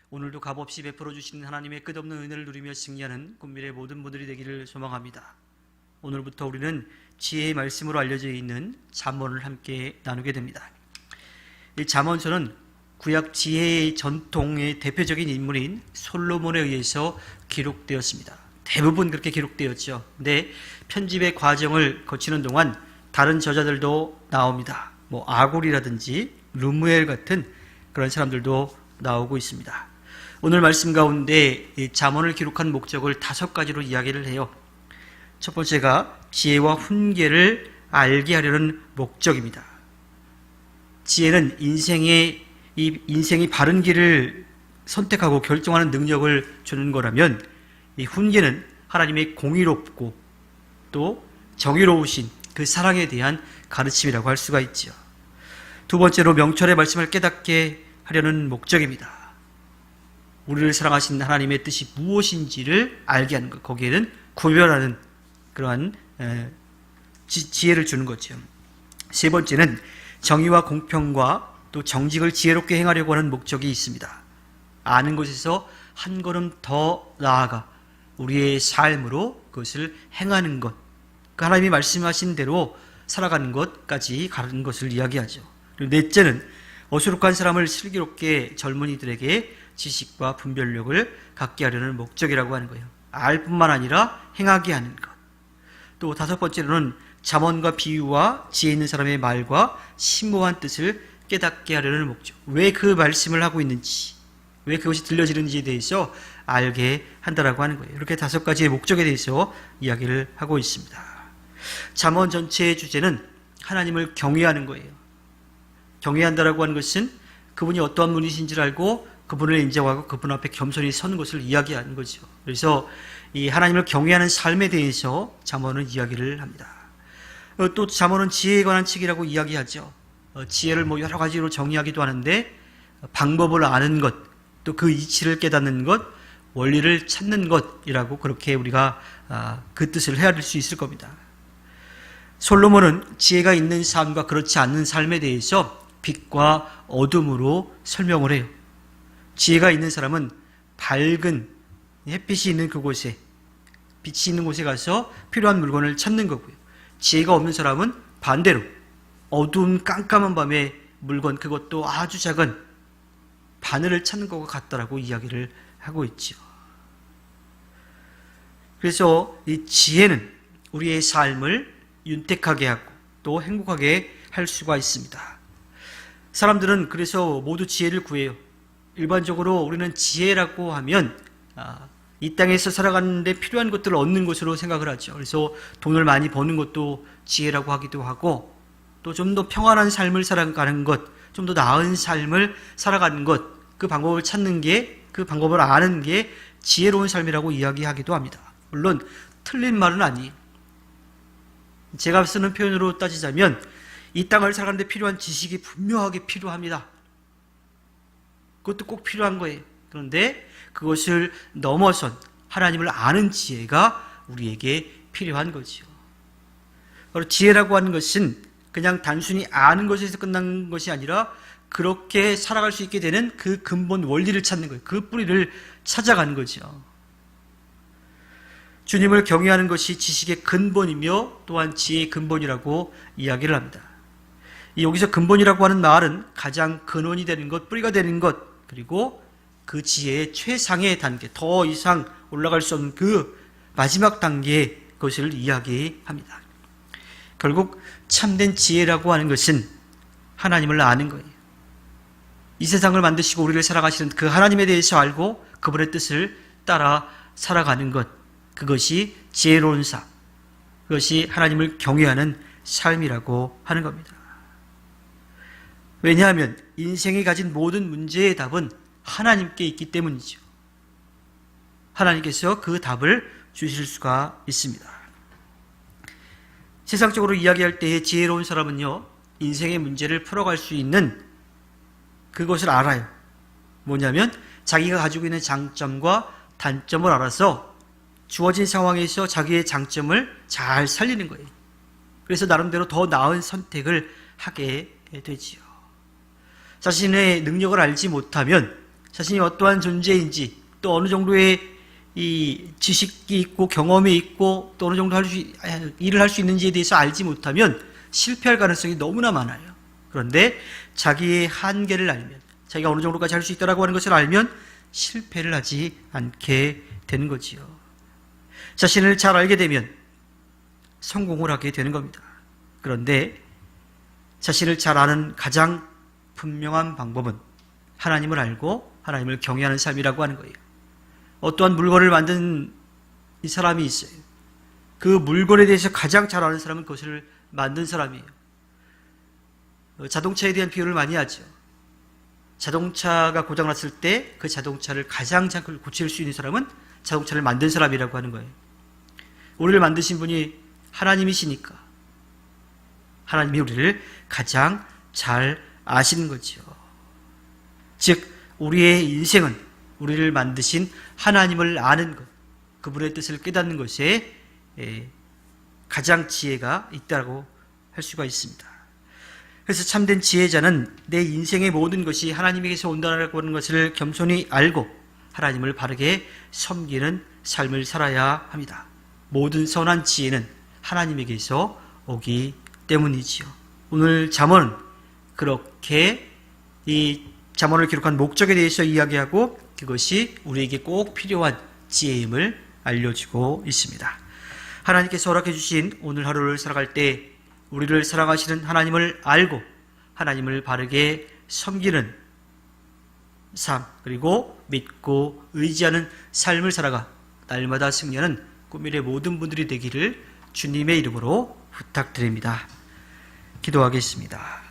오늘도 값없이 베풀어 주시는 하나님의 끝없는 은혜를 누리며 승리하는 꿈미래 모든 분들이 되기를 소망합니다. 오늘부터 우리는 지혜의 말씀으로 알려져 있는 잠언을 함께 나누게 됩니다. 이 잠언서는 구약 지혜의 전통의 대표적인 인물인 솔로몬에 의해서 기록되었습니다. 대부분 그렇게 기록되었죠. 근데 편집의 과정을 거치는 동안 다른 저자들도 나옵니다. 아골이라든지 르무엘 같은 그런 사람들도 나오고 있습니다. 오늘 말씀 가운데 이 잠언을 기록한 목적을 5가지로 이야기를 해요. 첫 번째가 지혜와 훈계를 알게 하려는 목적입니다. 지혜는 인생이 바른 길을 선택하고 결정하는 능력을 주는 거라면, 이 훈계는 하나님의 공의롭고 또 정의로우신 그 사랑에 대한 가르침이라고 할 수가 있죠. 두 번째로 명철의 말씀을 깨닫게 하려는 목적입니다. 우리를 사랑하신 하나님의 뜻이 무엇인지를 알게 하는 것, 거기에는 구별하는 그러한 지혜를 주는 거죠. 세 번째는 정의와 공평과 또 정직을 지혜롭게 행하려고 하는 목적이 있습니다. 아는 것에서 한 걸음 더 나아가 우리의 삶으로 그것을 행하는 것, 그 하나님이 말씀하신 대로 살아가는 것까지 가는 것을 이야기하죠. 그리고 넷째는 어수룩한 사람을 슬기롭게 젊은이들에게 지식과 분별력을 갖게 하려는 목적이라고 하는 거예요. 알 뿐만 아니라 행하게 하는 것. 또 5번째로는 잠언과 비유와 지혜 있는 사람의 말과 심오한 뜻을 깨닫게 하려는 목적. 왜 그 말씀을 하고 있는지, 왜 그것이 들려지는지에 대해서 알게 한다라고 하는 거예요. 이렇게 5가지의 목적에 대해서 이야기를 하고 있습니다. 잠언 전체의 주제는 하나님을 경외하는 거예요. 경외한다라고 하는 것은 그분이 어떠한 분이신지를 알고 그분을 인정하고 그분 앞에 겸손히 서는 것을 이야기하는 거죠. 그래서 이 하나님을 경외하는 삶에 대해서 잠언은 이야기를 합니다. 또 잠언은 지혜에 관한 책이라고 이야기하죠. 지혜를 여러 가지로 정의하기도 하는데, 방법을 아는 것, 또 그 이치를 깨닫는 것, 원리를 찾는 것이라고 그렇게 우리가 그 뜻을 헤아릴 수 있을 겁니다. 솔로몬은 지혜가 있는 삶과 그렇지 않는 삶에 대해서 빛과 어둠으로 설명을 해요. 지혜가 있는 사람은 밝은 햇빛이 있는 그곳에, 빛이 있는 곳에 가서 필요한 물건을 찾는 거고요. 지혜가 없는 사람은 반대로 어두운 깜깜한 밤에 물건, 그것도 아주 작은 바늘을 찾는 것과 같다라고 이야기를 하고 있죠. 그래서 이 지혜는 우리의 삶을 윤택하게 하고 또 행복하게 할 수가 있습니다. 사람들은 그래서 모두 지혜를 구해요. 일반적으로 우리는 지혜라고 하면 이 땅에서 살아가는데 필요한 것들을 얻는 것으로 생각을 하죠. 그래서 돈을 많이 버는 것도 지혜라고 하기도 하고, 또 좀 더 평안한 삶을 살아가는 것, 좀 더 나은 삶을 살아가는 것, 그 방법을 찾는 게, 그 방법을 아는 게 지혜로운 삶이라고 이야기하기도 합니다. 물론 틀린 말은 아니에요. 제가 쓰는 표현으로 따지자면 이 땅을 살아가는데 필요한 지식이 분명하게 필요합니다. 그것도 꼭 필요한 거예요. 그런데 그것을 넘어선 하나님을 아는 지혜가 우리에게 필요한 거죠. 바로 지혜라고 하는 것은 그냥 단순히 아는 것에서 끝난 것이 아니라 그렇게 살아갈 수 있게 되는 그 근본 원리를 찾는 거예요. 그 뿌리를 찾아가는 거죠. 주님을 경외하는 것이 지식의 근본이며 또한 지혜의 근본이라고 이야기를 합니다. 여기서 근본이라고 하는 말은 가장 근원이 되는 것, 뿌리가 되는 것, 그리고 그 지혜의 최상의 단계, 더 이상 올라갈 수 없는 그 마지막 단계의 것을 이야기합니다. 결국 참된 지혜라고 하는 것은 하나님을 아는 거예요. 이 세상을 만드시고 우리를 살아가시는 그 하나님에 대해서 알고 그분의 뜻을 따라 살아가는 것, 그것이 지혜로운 삶, 그것이 하나님을 경외하는 삶이라고 하는 겁니다. 왜냐하면 인생이 가진 모든 문제의 답은 하나님께 있기 때문이죠. 하나님께서 그 답을 주실 수가 있습니다. 세상적으로 이야기할 때의 지혜로운 사람은요, 인생의 문제를 풀어갈 수 있는 그것을 알아요. 뭐냐면 자기가 가지고 있는 장점과 단점을 알아서 주어진 상황에서 자기의 장점을 잘 살리는 거예요. 그래서 나름대로 더 나은 선택을 하게 되지요. 자신의 능력을 알지 못하면 자신이 어떠한 존재인지, 또 어느 정도의 이 지식이 있고 경험이 있고 또 어느 정도 일을 할 수 있는지에 대해서 알지 못하면 실패할 가능성이 너무나 많아요. 그런데 자기의 한계를 알면, 자기가 어느 정도까지 할 수 있다고 하는 것을 알면 실패를 하지 않게 되는 거지요. 자신을 잘 알게 되면 성공을 하게 되는 겁니다. 그런데 자신을 잘 아는 가장 분명한 방법은 하나님을 알고 하나님을 경외하는 삶이라고 하는 거예요. 어떠한 물건을 만든 이 사람이 있어요. 그 물건에 대해서 가장 잘 아는 사람은 그것을 만든 사람이에요. 자동차에 대한 비유를 많이 하죠. 자동차가 고장났을 때 그 자동차를 가장 잘 고칠 수 있는 사람은 자동차를 만든 사람이라고 하는 거예요. 우리를 만드신 분이 하나님이시니까 하나님이 우리를 가장 잘 아시는 거죠. 즉 우리의 인생은 우리를 만드신 하나님을 아는 것, 그분의 뜻을 깨닫는 것에 가장 지혜가 있다고 할 수가 있습니다. 그래서 참된 지혜자는 내 인생의 모든 것이 하나님에게서 온다고 하는 것을 겸손히 알고 하나님을 바르게 섬기는 삶을 살아야 합니다. 모든 선한 지혜는 하나님에게서 오기 때문이지요. 오늘 잠언은 그렇게 이 잠언을 기록한 목적에 대해서 이야기하고 그것이 우리에게 꼭 필요한 지혜임을 알려주고 있습니다. 하나님께서 허락해 주신 오늘 하루를 살아갈 때 우리를 사랑하시는 하나님을 알고 하나님을 바르게 섬기는 삶, 그리고 믿고 의지하는 삶을 살아가 날마다 승리하는 꿈미래 모든 분들이 되기를 주님의 이름으로 부탁드립니다. 기도하겠습니다.